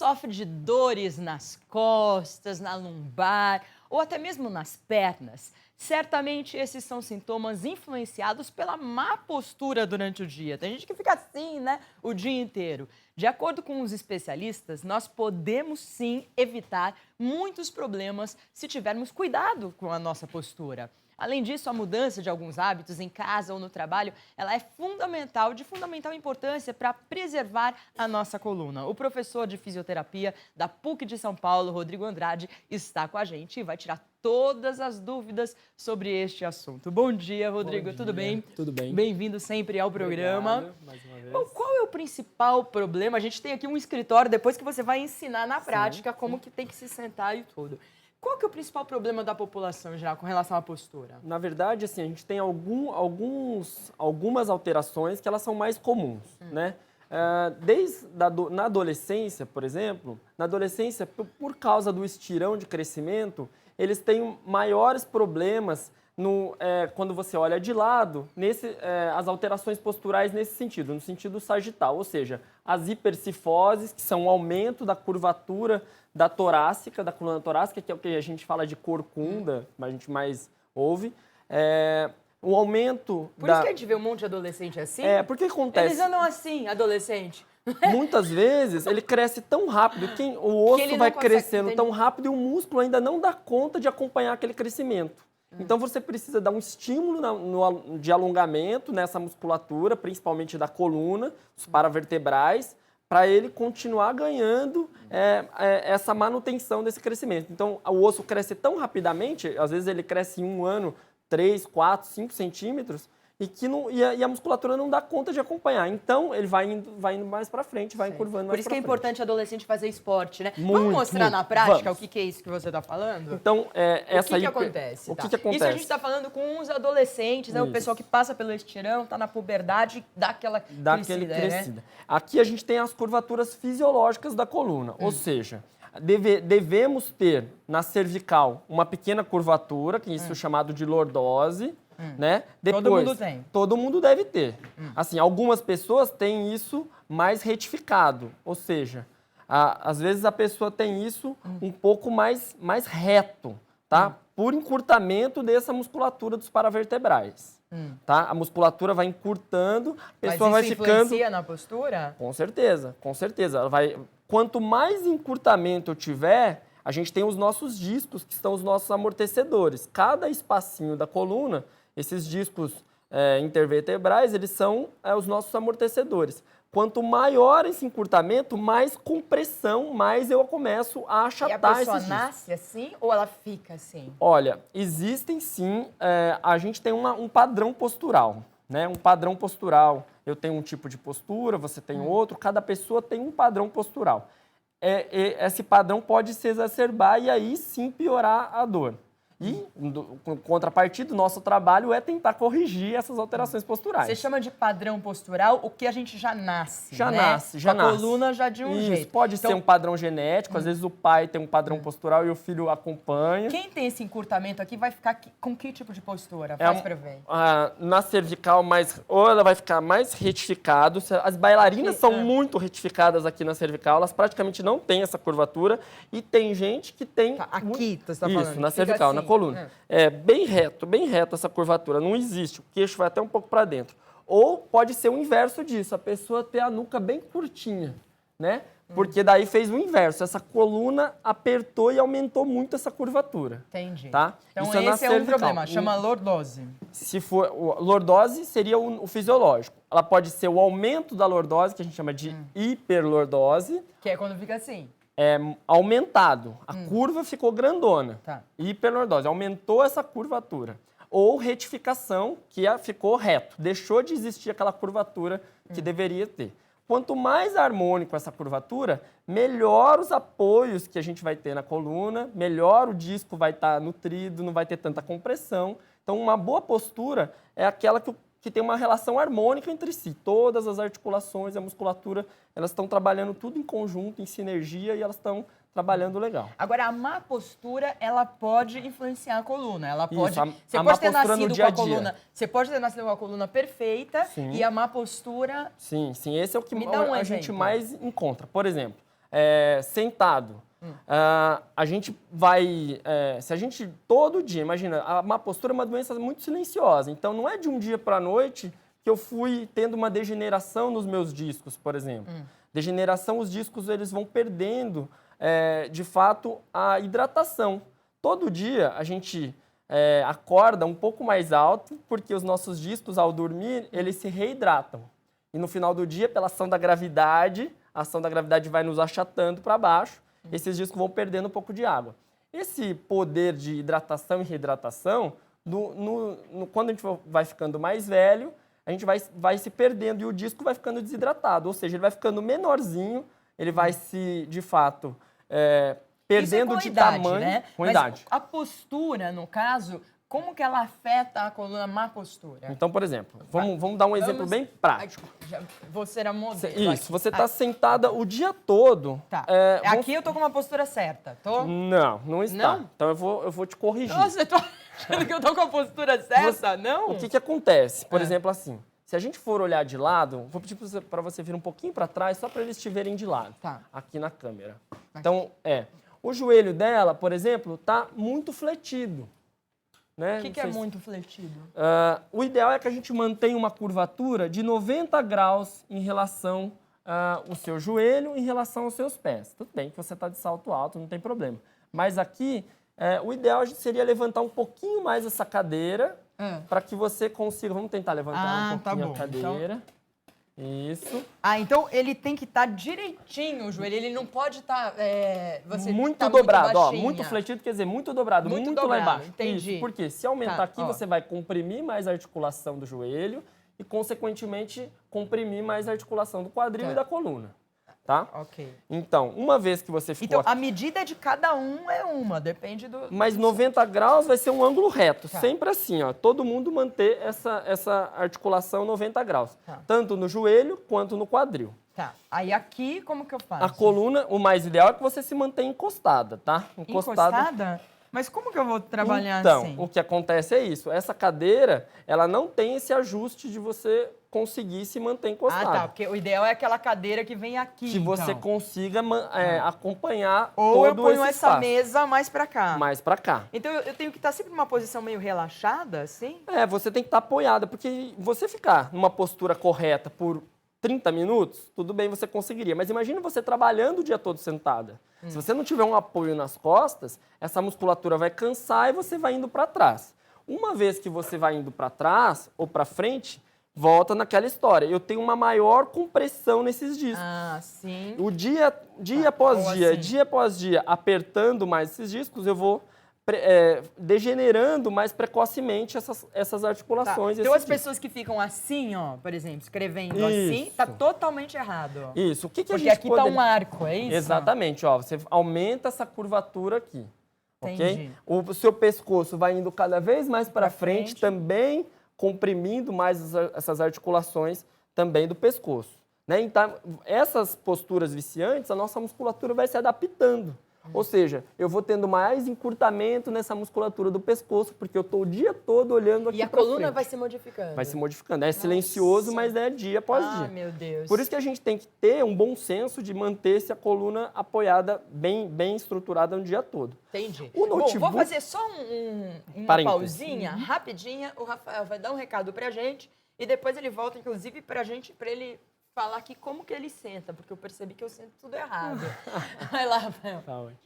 sofre de dores nas costas, na lombar ou até mesmo nas pernas, certamente esses são sintomas influenciados pela má postura durante o dia. Tem gente que fica assim, né, o dia inteiro. De acordo com os especialistas, nós podemos sim evitar muitos problemas se tivermos cuidado com a nossa postura. Além disso, a mudança de alguns hábitos em casa ou no trabalho, ela é fundamental, de fundamental importância para preservar a nossa coluna. O professor de fisioterapia da PUC de São Paulo, Rodrigo Andrade, está com a gente e vai tirar todas as dúvidas sobre este assunto. Bom dia, Rodrigo. Bom dia. Tudo bem? Tudo bem. Bem-vindo sempre ao programa. Obrigado, mais uma vez. Bom, qual é o principal problema? A gente tem aqui um escritório, depois que você vai ensinar na prática como que tem que se sentar e tudo. Qual que é o principal problema da população já com relação à postura? Na verdade, assim, a gente tem algumas alterações que elas são mais comuns, né? Na adolescência, por exemplo, por causa do estirão de crescimento, eles têm maiores problemas quando você olha de lado, as alterações posturais nesse sentido, no sentido sagital, ou seja, as hipercifoses, que são o aumento da curvatura da coluna torácica, que é o que a gente fala de corcunda, a gente mais ouve, o aumento Por isso que a gente vê um monte de adolescente assim? Porque acontece... Eles andam assim, adolescente. Muitas vezes ele cresce tão rápido, o osso vai crescendo tão rápido e o músculo ainda não dá conta de acompanhar aquele crescimento. Então você precisa dar um estímulo de alongamento nessa musculatura, principalmente da coluna, dos paravertebrais, para ele continuar ganhando essa manutenção desse crescimento. Então o osso cresce tão rapidamente, às vezes ele cresce em um ano 3, 4, 5 centímetros, e a musculatura não dá conta de acompanhar. Então, ele vai indo mais para frente, vai encurvando mais para frente. Por isso que é importante adolescente fazer esporte, né? Muito, vamos mostrar muito. na prática Vamos. o que é isso que você está falando? Então, O que acontece? O que acontece? Isso a gente está falando com os adolescentes, né? O pessoal que passa pelo estirão, está na puberdade, dá aquela crescida, né? Aqui a gente tem as curvaturas fisiológicas da coluna, ou seja... Devemos ter na cervical uma pequena curvatura, que isso é chamado de lordose, né? Depois, todo mundo tem. Todo mundo deve ter. Assim, algumas pessoas têm isso mais retificado, ou seja, às vezes a pessoa tem isso um pouco mais reto, tá? Por encurtamento dessa musculatura dos paravertebrais. Tá? A musculatura vai encurtando, a pessoa vai ficando... Mas isso influencia na postura? Com certeza, com certeza. Quanto mais encurtamento eu tiver, a gente tem os nossos discos, que são os nossos amortecedores. Cada espacinho da coluna, esses discos intervertebrais, eles são os nossos amortecedores. Quanto maior esse encurtamento, mais compressão, mais eu começo a achatar esses discos. E a pessoa nasce assim ou ela fica assim? Olha, existem sim, a gente tem um padrão postural, né? Um padrão postural. Eu tenho um tipo de postura, você tem outro, cada pessoa tem um padrão postural. Esse padrão pode se exacerbar e aí sim piorar a dor. E, com contrapartida, o nosso trabalho é tentar corrigir essas alterações posturais. Você chama de padrão postural o que a gente já nasce, já né? nasce. A coluna já de um jeito. Isso, pode ser um padrão genético, às vezes o pai tem um padrão postural e o filho acompanha. Quem tem esse encurtamento aqui vai ficar com que tipo de postura? Faz pra ver. Na cervical, ou ela vai ficar mais retificado. As bailarinas são muito retificadas aqui na cervical, elas praticamente não têm essa curvatura. E tem gente que tem... Aqui, você tá falando? Isso, na cervical, assim. coluna. Bem reto essa curvatura, não existe, o queixo vai até um pouco para dentro. Ou pode ser o inverso disso, a pessoa ter a nuca bem curtinha, né? Porque daí fez o inverso, essa coluna apertou e aumentou muito essa curvatura. Entendi. Tá? Então isso esse é um problema, chama lordose. Se for, lordose seria o fisiológico. Ela pode ser o aumento da lordose, que a gente chama de hiperlordose. Que é quando fica assim. Aumentado. A curva ficou grandona. Tá. Hiperlordose, aumentou essa curvatura. Ou retificação, que ficou reto. Deixou de existir aquela curvatura que deveria ter. Quanto mais harmônico essa curvatura, melhor os apoios que a gente vai ter na coluna, melhor o disco vai estar nutrido, não vai ter tanta compressão. Então, uma boa postura é aquela que tem uma relação harmônica entre si. Todas as articulações e a musculatura, elas estão trabalhando tudo em conjunto, em sinergia, e elas estão trabalhando legal. Agora, a má postura, ela pode influenciar a coluna. Ela pode. Isso, você pode ter nascido com a coluna. Você pode ter nascido com a coluna perfeita. Sim. E a má postura. Sim, esse é o que Me dá um a gente mais encontra. Por exemplo, sentado. A gente vai, se a gente todo dia, imagina, a má postura é uma doença muito silenciosa, então não é de um dia para a noite que eu fui tendo uma degeneração nos meus discos, por exemplo. Degeneração, os discos eles vão perdendo, de fato, a hidratação. Todo dia a gente acorda um pouco mais alto, porque os nossos discos, ao dormir, eles se reidratam. E no final do dia, pela ação da gravidade, a ação da gravidade vai nos achatando para baixo, esses discos vão perdendo um pouco de água. Esse poder de hidratação e reidratação, quando a gente vai ficando mais velho, a gente vai se perdendo e o disco vai ficando desidratado, ou seja, ele vai ficando menorzinho, ele vai se, de fato, perdendo de tamanho, né? Com idade. A postura, no caso, como que ela afeta a coluna má postura? Então, por exemplo, vamos dar um exemplo bem prático. Você era modelo. Isso, aqui. você está sentada o dia todo. Tá. Aqui eu tô com uma postura certa, tô? Não está. Não? Então eu vou te corrigir. Nossa, eu tô achando que eu tô com a postura certa, não? O que acontece? Por exemplo, assim, se a gente for olhar de lado, vou pedir para você vir um pouquinho para trás, só para eles te verem de lado, aqui na câmera. Então, o joelho dela, por exemplo, está muito fletido. Né? O que é muito fletido? O ideal é que a gente mantenha uma curvatura de 90 graus em relação ao seu joelho, em relação aos seus pés. Tudo bem que você está de salto alto, não tem problema. Mas aqui, o ideal seria levantar um pouquinho mais essa cadeira para que você consiga... Vamos tentar levantar um pouquinho a cadeira. Então... Isso. Então ele tem que estar direitinho o joelho, ele não pode estar... muito dobrado, muito fletido, quer dizer, muito dobrado, muito dobrado, lá embaixo. Entendi. Isso, porque se aumentar aqui, você vai comprimir mais a articulação do joelho e, consequentemente, comprimir mais a articulação do quadril e da coluna. Tá? Ok. Então, uma vez que você ficou... Então, a medida de cada um é uma, depende do... Mas 90 graus vai ser um ângulo reto, sempre assim, ó. Todo mundo manter essa articulação 90 graus. Tanto no joelho quanto no quadril. Tá. Aí aqui, como que eu faço? A coluna, o mais ideal é que você se mantenha encostada, tá? Encostada? Mas como que eu vou trabalhar assim? Então, o que acontece é isso. Essa cadeira, ela não tem esse ajuste de você conseguir se manter encostado. Tá. Porque o ideal é aquela cadeira que vem aqui, que você consiga acompanhar todo esse espaço. Ou eu ponho essa mesa mais pra cá. Mais pra cá. Então, eu tenho que estar sempre numa posição meio relaxada, assim? Você tem que estar apoiada, porque você ficar numa postura correta por 30 minutos, tudo bem, você conseguiria. Mas imagina você trabalhando o dia todo sentada. Se você não tiver um apoio nas costas, essa musculatura vai cansar e você vai indo para trás. Uma vez que você vai indo para trás ou para frente, volta naquela história. Eu tenho uma maior compressão nesses discos. Sim. O dia após dia, apertando mais esses discos, eu vou degenerando mais precocemente essas articulações. Então, as pessoas que ficam assim, ó, por exemplo, escrevendo assim, tá totalmente errado. Ó. Isso. O que a gente Porque aqui tá um arco, é isso? Exatamente, ó. Você aumenta essa curvatura aqui. Entendi. Ok? O seu pescoço vai indo cada vez mais para frente, também comprimindo mais essas articulações também do pescoço. Né? Então, essas posturas viciantes, a nossa musculatura vai se adaptando. Ou seja, eu vou tendo mais encurtamento nessa musculatura do pescoço, porque eu estou o dia todo olhando aqui. E a coluna vai se modificando. Vai se modificando. É silencioso, mas é dia após dia. Ah, meu Deus. Por isso que a gente tem que ter um bom senso de manter-se a coluna apoiada, bem estruturada o dia todo. Entendi. O notebook... Bom, vou fazer só uma pausinha, rapidinha. O Rafael vai dar um recado pra gente e depois ele volta, inclusive, pra ele falar aqui como que ele senta, porque eu percebi que eu sento tudo errado. Vai lá, Rafael. Tá ótimo.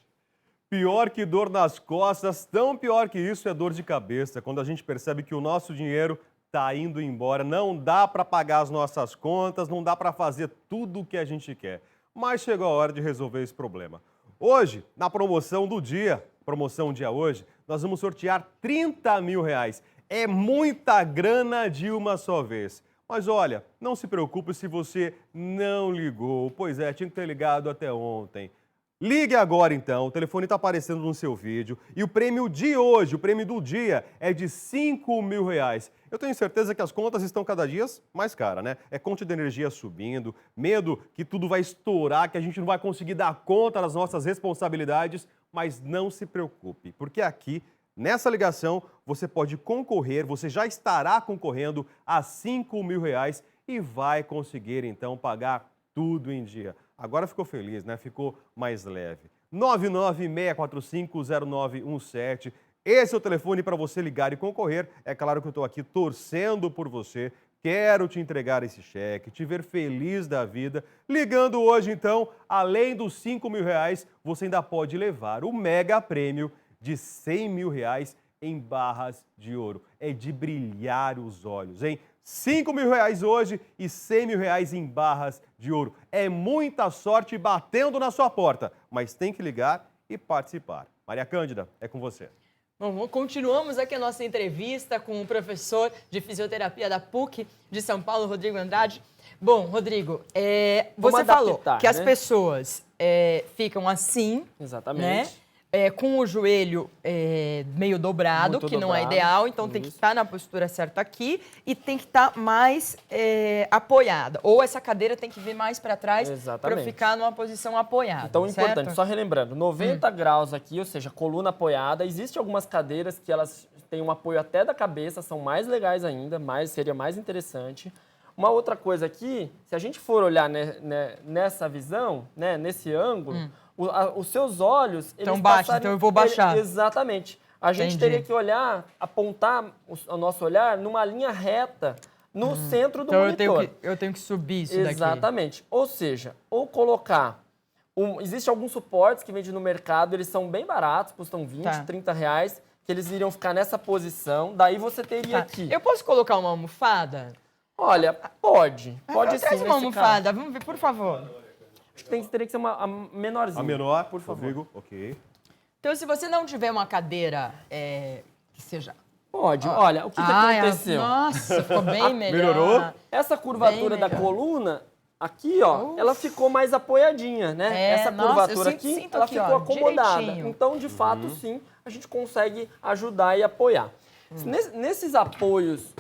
Pior que dor nas costas, tão pior que isso é dor de cabeça. Quando a gente percebe que o nosso dinheiro está indo embora, não dá para pagar as nossas contas, não dá para fazer tudo o que a gente quer. Mas chegou a hora de resolver esse problema. Hoje, na promoção do dia, promoção dia hoje, nós vamos sortear 30 mil reais. É muita grana de uma só vez. Mas olha, não se preocupe se você não ligou. Pois é, tinha que ter ligado até ontem. Ligue agora então, o telefone está aparecendo no seu vídeo. E o prêmio de hoje, o prêmio do dia, é de 5 mil reais. Eu tenho certeza que as contas estão cada dia mais caras, né? É conta de energia subindo, medo que tudo vai estourar, que a gente não vai conseguir dar conta das nossas responsabilidades. Mas não se preocupe, porque aqui, nessa ligação, você pode concorrer, você já estará concorrendo a 5 mil reais e vai conseguir então pagar tudo em dia. Agora ficou feliz, né? Ficou mais leve. 996450917. Esse é o telefone para você ligar e concorrer. É claro que eu estou aqui torcendo por você. Quero te entregar esse cheque, te ver feliz da vida. Ligando hoje, então, além dos R$ 5.000, você ainda pode levar o mega prêmio de R$ 100.000 em barras de ouro. É de brilhar os olhos, hein? R$ 5.000 hoje e R$ 100.000 em barras de ouro. É muita sorte batendo na sua porta, mas tem que ligar e participar. Maria Cândida, é com você. Bom, continuamos aqui a nossa entrevista com o professor de fisioterapia da PUC de São Paulo, Rodrigo Andrade. Bom, Rodrigo, você falou que as pessoas ficam assim, Exatamente. né? Com o joelho meio dobrado, Muito que não dobrado. é ideal, então tem que estar na postura certa aqui e tem que estar mais apoiada. Ou essa cadeira tem que vir mais para trás para ficar numa posição apoiada. Então, certo? importante, só relembrando, 90 graus aqui, ou seja, coluna apoiada. Existem algumas cadeiras que elas têm um apoio até da cabeça, são mais legais ainda, seria mais interessante. Uma outra coisa aqui, se a gente for olhar nessa visão, né, nesse ângulo, os seus olhos... Estão baixos, então eu vou baixar. Exatamente. A gente teria que olhar, apontar o nosso olhar numa linha reta no centro do monitor. Então eu tenho que subir isso daqui. Exatamente. Ou seja, ou colocar... Existem alguns suportes que vendem no mercado, eles são bem baratos, custam 20, R$30, que eles iriam ficar nessa posição, daí você teria aqui... Eu posso colocar uma almofada? Olha, pode sim. Traz uma almofada, vamos ver, por favor. Acho que teria que ser uma menorzinha. A menor, por favor. Rodrigo, ok. Então, se você não tiver uma cadeira que seja... Pode. Olha, o que aconteceu? Nossa, ficou bem melhor. Melhorou? Essa curvatura da coluna, aqui, ó, ela ficou mais apoiadinha, né? Essa curvatura aqui, ela ficou acomodada. direitinho. Então, de fato, sim, a gente consegue ajudar e apoiar. Nesses apoios,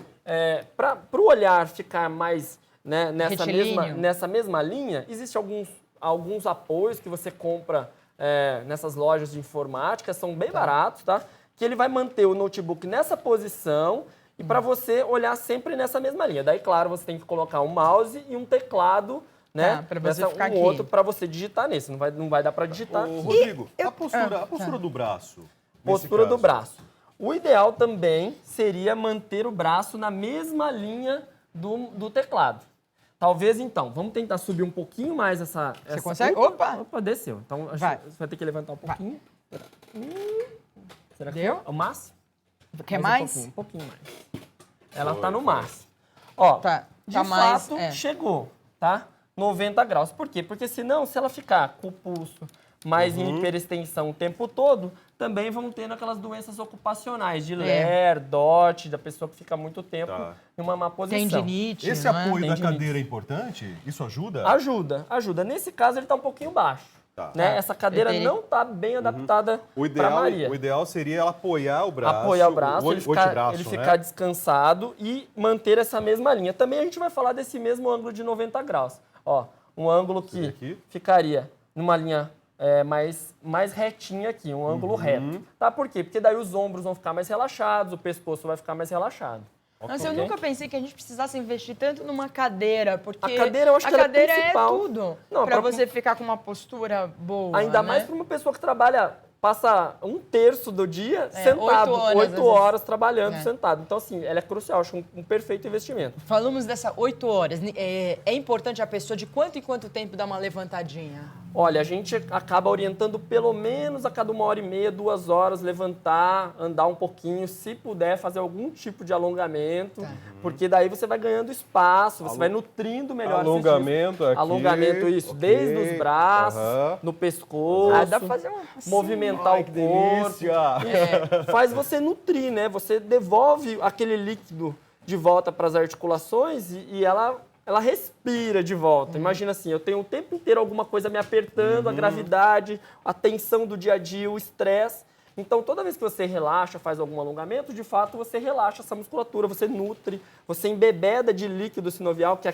para o olhar ficar mais nessa mesma linha, existem alguns apoios que você compra nessas lojas de informática, são bem baratos, tá? Que ele vai manter o notebook nessa posição e para você olhar sempre nessa mesma linha. Daí, claro, você tem que colocar um mouse e um teclado, né? Para você ficar aqui. Outro para você digitar nesse. Não vai dar para digitar. Ô, Rodrigo, a postura do braço. Postura do braço. O ideal também seria manter o braço na mesma linha do teclado. Talvez, então, vamos tentar subir um pouquinho mais essa... Você consegue? Opa, desceu. Então, você vai ter que levantar um pouquinho. Será que deu? O máximo? Quer mais? Um pouquinho mais. Ela tá no máximo. Ó, de fato, chegou, tá? 90 graus. Por quê? Porque senão, se ela ficar com o pulso mais em hiperextensão o tempo todo, também vão tendo aquelas doenças ocupacionais de LER, DOT, da pessoa que fica muito tempo em uma má posição. Tendinite, Esse apoio da cadeira é importante? Isso ajuda? Ajuda. Nesse caso, ele tá um pouquinho baixo. Né? Essa cadeira não está bem adaptada para Maria. O ideal seria ela apoiar o braço. Apoiar o braço, ele ficar descansado e manter essa mesma linha. Também a gente vai falar desse mesmo ângulo de 90 graus. Ó, um ângulo que ficaria numa linha mais retinha aqui, um ângulo reto. Tá? Por quê? Porque daí os ombros vão ficar mais relaxados, o pescoço vai ficar mais relaxado. Mas eu nunca pensei que a gente precisasse investir tanto numa cadeira, porque a cadeira, eu acho que cadeira é principal. tudo para você ficar com uma postura boa. Ainda mais para uma pessoa que passa 1/3 do dia sentado, 8 horas trabalhando sentado. Então, assim, ela é crucial, acho um perfeito investimento. Falamos dessa 8 horas. É importante a pessoa de quanto em quanto tempo dar uma levantadinha? Olha, a gente acaba orientando pelo menos a cada 1h30, 2 horas, levantar, andar um pouquinho, se puder fazer algum tipo de alongamento, porque daí você vai ganhando espaço, você vai nutrindo melhor alongamento aqui. Alongamento, isso, desde os braços, no pescoço, dá pra fazer movimentar o corpo. Faz você nutrir, né? Você devolve aquele líquido de volta para as articulações e ela respira de volta. Imagina assim, eu tenho o tempo inteiro alguma coisa me apertando, a gravidade, a tensão do dia a dia, o estresse. Então, toda vez que você relaxa, faz algum alongamento, de fato, você relaxa essa musculatura, você nutre, você embebeda de líquido sinovial, que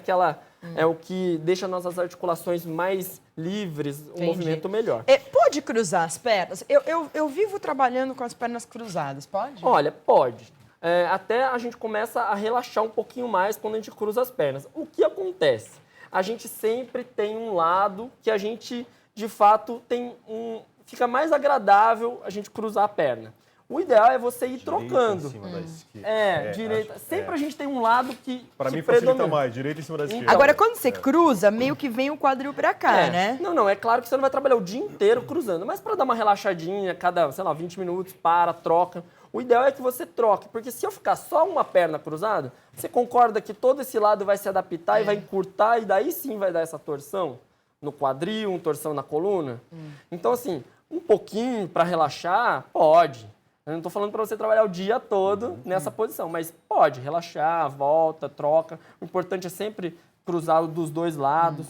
é o que deixa nossas articulações mais livres, um movimento melhor. Pode cruzar as pernas? Eu vivo trabalhando com as pernas cruzadas, pode? Olha, pode. Até a gente começa a relaxar um pouquinho mais quando a gente cruza as pernas. O que acontece? a gente sempre tem um lado que a gente, de fato, fica mais agradável a gente cruzar a perna. O ideal é você ir trocando. Em cima da esquerda. Direita. Sempre a gente tem um lado que Para que mim facilita predomina. mais, direita em cima da esquerda. Agora, quando você cruza, meio que vem o quadril pra cá, né? Não, é claro que você não vai trabalhar o dia inteiro cruzando, mas para dar uma relaxadinha, cada, 20 minutos, troca. O ideal é que você troque, porque se eu ficar só uma perna cruzada, você concorda que todo esse lado vai se adaptar e vai encurtar, e daí sim vai dar essa torção no quadril, uma torção na coluna? Então, assim, um pouquinho para relaxar, pode. Eu não estou falando para você trabalhar o dia todo nessa posição, mas pode relaxar, volta, troca. O importante é sempre cruzar dos dois lados,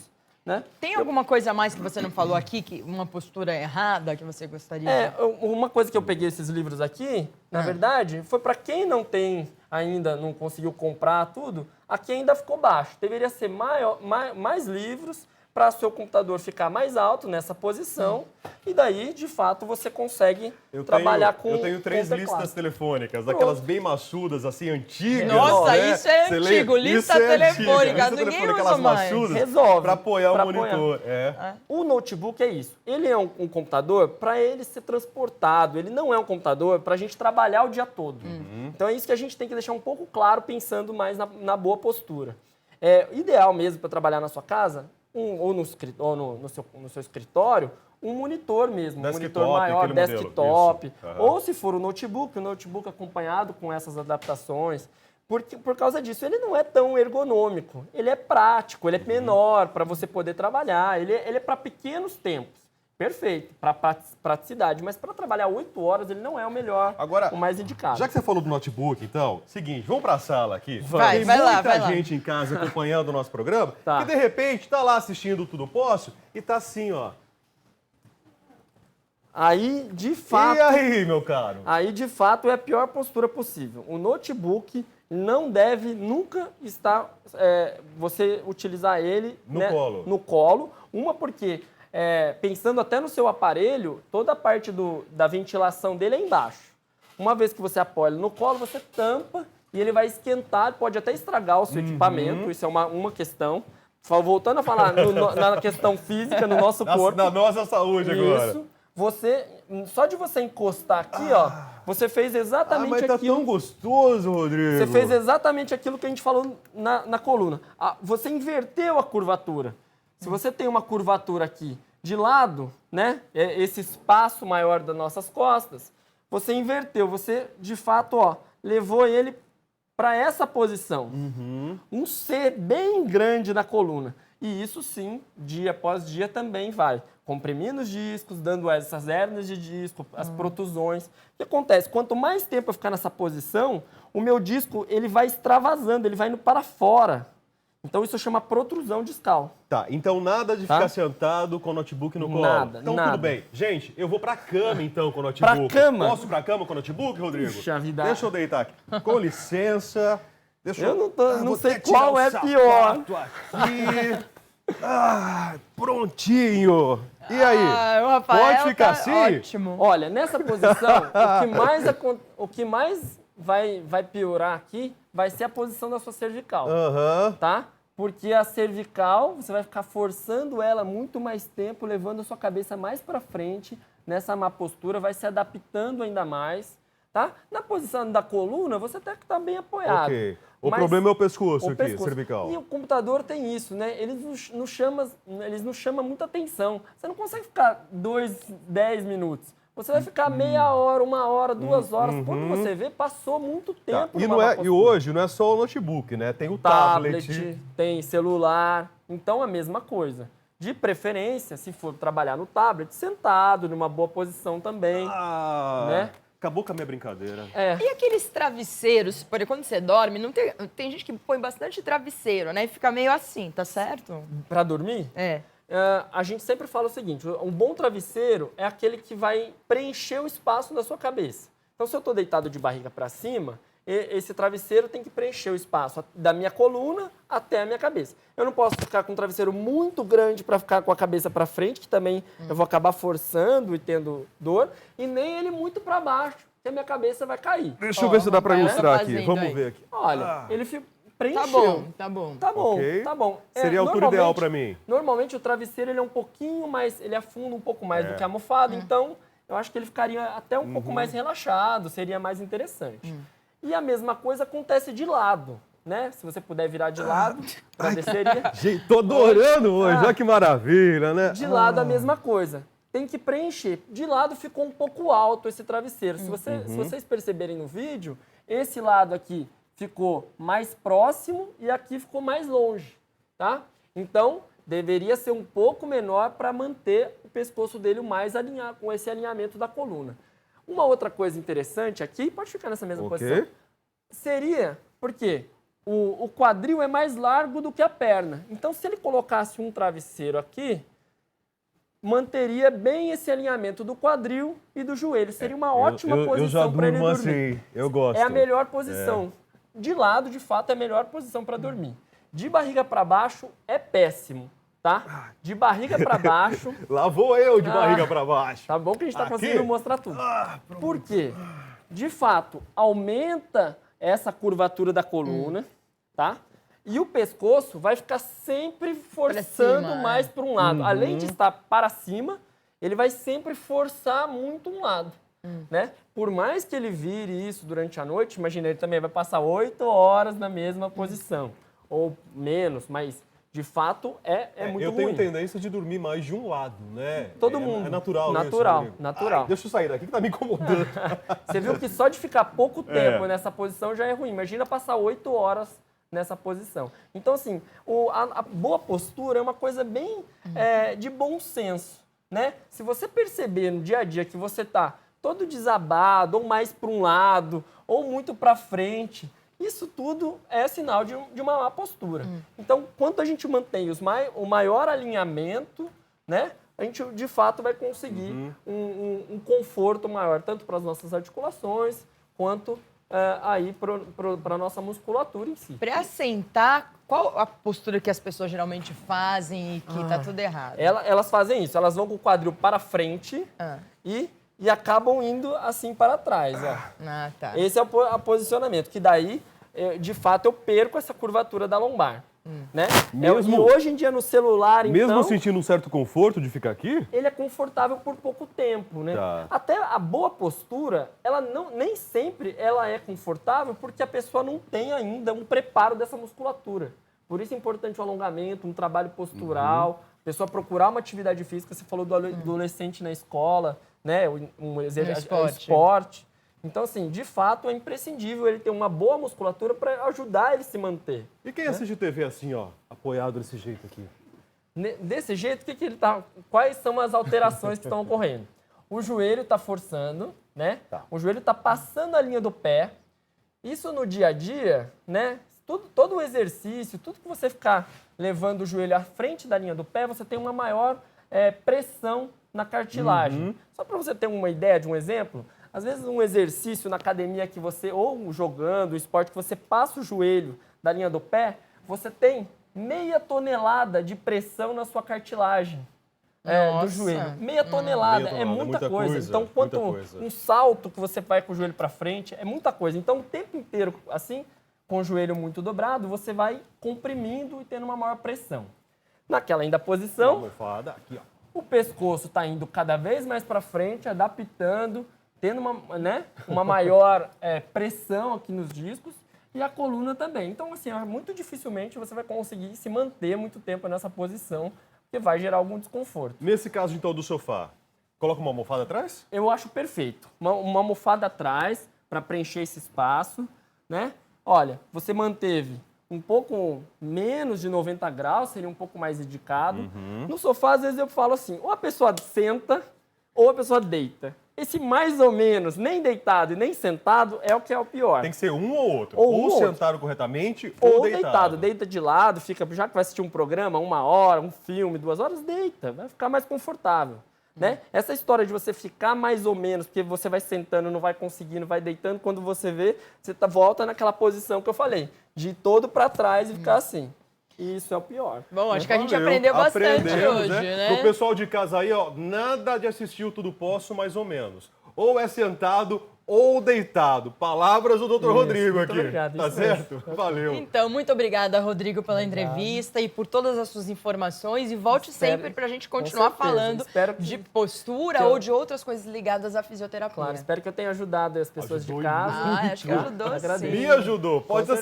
né? Tem alguma coisa a mais que você não falou aqui, uma postura errada que você gostaria? Uma coisa que eu peguei esses livros aqui, na verdade, foi para quem não tem ainda, não conseguiu comprar tudo, aqui ainda ficou baixo. Deveria ser mais livros para o seu computador ficar mais alto nessa posição e daí, de fato, você consegue trabalhar com Eu tenho 3 com teclado. listas telefônicas, daquelas bem maçudas, assim, antigas. Nossa, né? isso é Você antigo, lembra? lista Isso é telefônica, antiga. ninguém Lista usa aquelas mais. maçudas Resolve. para apoiar Pra o monitor. O notebook é isso. Ele é um computador para ele ser transportado. Ele não é um computador para a gente trabalhar o dia todo. Então é isso que a gente tem que deixar um pouco claro, pensando mais na boa postura. Ideal mesmo para trabalhar na sua casa, ou no seu escritório, um monitor mesmo, um monitor maior, desktop. Ou se for o notebook acompanhado com essas adaptações. Porque, por causa disso, ele não é tão ergonômico. Ele é prático, ele é menor para você poder trabalhar. Ele é para pequenos tempos. Perfeito, para praticidade. Mas para trabalhar 8 horas, ele não é o melhor, Agora, o mais indicado. Já que você falou do notebook, então, seguinte, vamos para a sala aqui. Vai Tem lá, muita gente em casa acompanhando o nosso programa Tá. que, de repente, está lá assistindo Tudo Posso e tá assim, ó. Aí, de fato... E aí, meu caro? Aí, de fato, é a pior postura possível. O notebook não deve nunca estar... você utilizar ele no colo. Uma porque, pensando até no seu aparelho, toda a parte da ventilação dele é embaixo. Uma vez que você apoia ele no colo, você tampa e ele vai esquentar, pode até estragar o seu equipamento. Isso é uma questão. Voltando a falar na questão física, no nosso corpo. Na nossa saúde agora. Isso. Só de você encostar aqui, você fez exatamente mas tá aquilo. tão gostoso, Rodrigo. Você fez exatamente aquilo que a gente falou na coluna. Você inverteu a curvatura. Se você tem uma curvatura aqui de lado, né? Esse espaço maior das nossas costas, você inverteu. Você, de fato, levou ele para essa posição. Um C bem grande na coluna. E isso sim, dia após dia também vai comprimindo os discos, dando essas hérnias de disco, as protusões. O que acontece? Quanto mais tempo eu ficar nessa posição, o meu disco ele vai extravasando, ele vai indo para fora. Então isso chama protrusão discal. Tá, então nada de ficar sentado com o notebook no colo. Nada, então nada. tudo bem. Gente, eu vou pra cama então com o notebook. Pra cama? Posso ir pra cama com o notebook, Rodrigo? Puxa vida. Deixa eu deitar aqui. Com licença. Deixa Eu não vou sei até tirar qual o é pior. sapato aqui. Prontinho. E aí? O Rafael Pode ficar assim? Ótimo. Olha, nessa posição, o que mais vai piorar aqui vai ser a posição da sua cervical, tá? Porque a cervical, você vai ficar forçando ela muito mais tempo, levando a sua cabeça mais para frente, nessa má postura, vai se adaptando ainda mais, tá? Na posição da coluna, você até que está bem apoiado. Ok. O Mas problema é o pescoço o aqui, pescoço. cervical. E o computador tem isso, né? Eles não chamam muita atenção. Você não consegue ficar 10 minutos. Você vai ficar meia hora, 1 hora, 2 horas. Quando você vê, passou muito Tá. tempo. E hoje não é só o notebook, né? Tem o tablet. Tem celular. Então, a mesma coisa. De preferência, se for trabalhar no tablet, sentado, numa boa posição também, né? Acabou com a minha brincadeira. E aqueles travesseiros, por exemplo, quando você dorme, não tem gente que põe bastante travesseiro, né? E fica meio assim, tá certo? Para dormir? A gente sempre fala o seguinte, um bom travesseiro é aquele que vai preencher o espaço da sua cabeça. Então, se eu estou deitado de barriga para cima, esse travesseiro tem que preencher o espaço da minha coluna até a minha cabeça. Eu não posso ficar com um travesseiro muito grande para ficar com a cabeça para frente, que também eu vou acabar forçando e tendo dor, e nem ele muito para baixo, que a minha cabeça vai cair. Deixa eu ver se dá para ilustrar aqui. fazendo Vamos aí. ver aqui. Olha, ele preencheu. Tá bom, tá bom. Tá bom, Ok. tá bom. Seria a altura ideal para mim. Normalmente o travesseiro ele é um pouquinho mais, ele afunda um pouco mais do que a almofada, então eu acho que ele ficaria até um pouco mais relaxado, seria mais interessante. E a mesma coisa acontece de lado, né? Se você puder virar de lado, travesseirinha. Gente, tô adorando hoje, olha que maravilha, né? De lado a mesma coisa. Tem que preencher. De lado ficou um pouco alto esse travesseiro. Se vocês perceberem no vídeo, esse lado aqui ficou mais próximo e aqui ficou mais longe, tá? Então, deveria ser um pouco menor para manter o pescoço dele mais alinhado, com esse alinhamento da coluna. Uma outra coisa interessante aqui, pode ficar nessa mesma posição, seria, porque o quadril é mais largo do que a perna. Então, se ele colocasse um travesseiro aqui, manteria bem esse alinhamento do quadril e do joelho. Seria uma ótima posição para ele dormir. Assim, eu gosto. É a melhor posição. De lado, de fato, é a melhor posição para dormir. De barriga para baixo é péssimo, tá? De barriga para baixo... Lá vou eu de barriga para baixo. Tá bom que a gente está Aqui? conseguindo mostrar tudo. Por quê? De fato, aumenta essa curvatura da coluna, tá? E o pescoço vai ficar sempre forçando mais para um lado. Além de estar para cima, ele vai sempre forçar muito um lado, né? Por mais que ele vire isso durante a noite, imagina, ele também vai passar 8 horas na mesma posição. Ou menos, mas de fato é muito eu ruim. tenho tendência de dormir mais de um lado, né? Todo mundo. É natural isso, Natural, Rodrigo. natural. Ai, deixa eu sair daqui que tá me incomodando. Você viu que só de ficar pouco tempo nessa posição já é ruim. Imagina passar 8 horas nessa posição. Então, assim, a boa postura é uma coisa bem de bom senso, né? Se você perceber no dia a dia que você tá todo desabado, ou mais para um lado, ou muito para frente, isso tudo é sinal de uma má postura. Então, quando a gente mantém o maior alinhamento, né, a gente, de fato, vai conseguir um conforto maior, tanto para as nossas articulações, quanto aí para a nossa musculatura em si. Para sentar, qual a postura que as pessoas geralmente fazem e que tá tudo errado? Elas fazem isso, elas vão com o quadril para frente e acabam indo assim para trás. Ó. Tá. Esse é o posicionamento, que daí, de fato, eu perco essa curvatura da lombar. Né? Mesmo- E hoje em dia no celular, Mesmo então, sentindo um certo conforto de ficar aqui? ele é confortável por pouco tempo, né? Tá. Até a boa postura, ela nem sempre ela é confortável porque a pessoa não tem ainda um preparo dessa musculatura. Por isso é importante o alongamento, um trabalho postural, a pessoa procurar uma atividade física. Você falou do adolescente na escola, né? Esporte. Então, assim, de fato, é imprescindível ele ter uma boa musculatura para ajudar ele a se manter. E quem assiste TV assim, ó, apoiado desse jeito aqui? Desse jeito, que ele tá? Quais são as alterações que estão ocorrendo? O joelho está forçando, né? Tá. O joelho está passando a linha do pé. Isso no dia a dia, né? Todo o exercício, tudo que você ficar levando o joelho à frente da linha do pé, você tem uma maior pressão na cartilagem. Só para você ter uma ideia de um exemplo, às vezes um exercício na academia que você, ou jogando, um esporte que você passa o joelho da linha do pé, você tem meia tonelada de pressão na sua cartilagem do joelho. Meia tonelada, é muita coisa. Então, quanto um salto que você vai com o joelho para frente, é muita coisa. Então, o tempo inteiro, assim, com o joelho muito dobrado, você vai comprimindo e tendo uma maior pressão. Naquela ainda posição, Almofada, aqui, ó. o pescoço está indo cada vez mais para frente, adaptando, tendo uma maior pressão aqui nos discos e a coluna também. Então, assim, muito dificilmente você vai conseguir se manter muito tempo nessa posição, porque vai gerar algum desconforto. Nesse caso, então, do sofá, coloca uma almofada atrás? Eu acho perfeito. Uma almofada atrás para preencher esse espaço, né? Olha, você manteve um pouco menos de 90 graus, seria um pouco mais indicado. No sofá, às vezes eu falo assim, ou a pessoa senta ou a pessoa deita. Esse mais ou menos, nem deitado e nem sentado, é o que é o pior. Tem que ser um ou outro. Ou um ou sentado corretamente, Ou deitado. deitado. Deita de lado, fica, já que vai assistir um programa, 1 hora, um filme, 2 horas, deita. Vai ficar mais confortável. Né? Essa história de você ficar mais ou menos, porque você vai sentando, não vai conseguindo, vai deitando, quando você vê, você volta naquela posição que eu falei, de ir todo para trás e ficar assim. E isso é o pior. Bom, acho que a gente Valeu. aprendeu bastante Aprendemos, hoje, né? Pro pessoal de casa aí, ó, nada de assistir o Tudo Posso mais ou menos. Ou é sentado ou deitado. Palavras do Dr. Rodrigo muito aqui. obrigado, Tá isso mesmo. certo? Valeu. Então, muito obrigada, Rodrigo, pela entrevista e por todas as suas informações. E volte sempre para a gente continuar certeza. falando Espero que- de postura que eu- ou de outras coisas ligadas à fisioterapia. Claro, espero que eu tenha ajudado as pessoas Ajudou de casa. Ah, acho que ajudou, sim. Agradeço. Me ajudou. Pode ser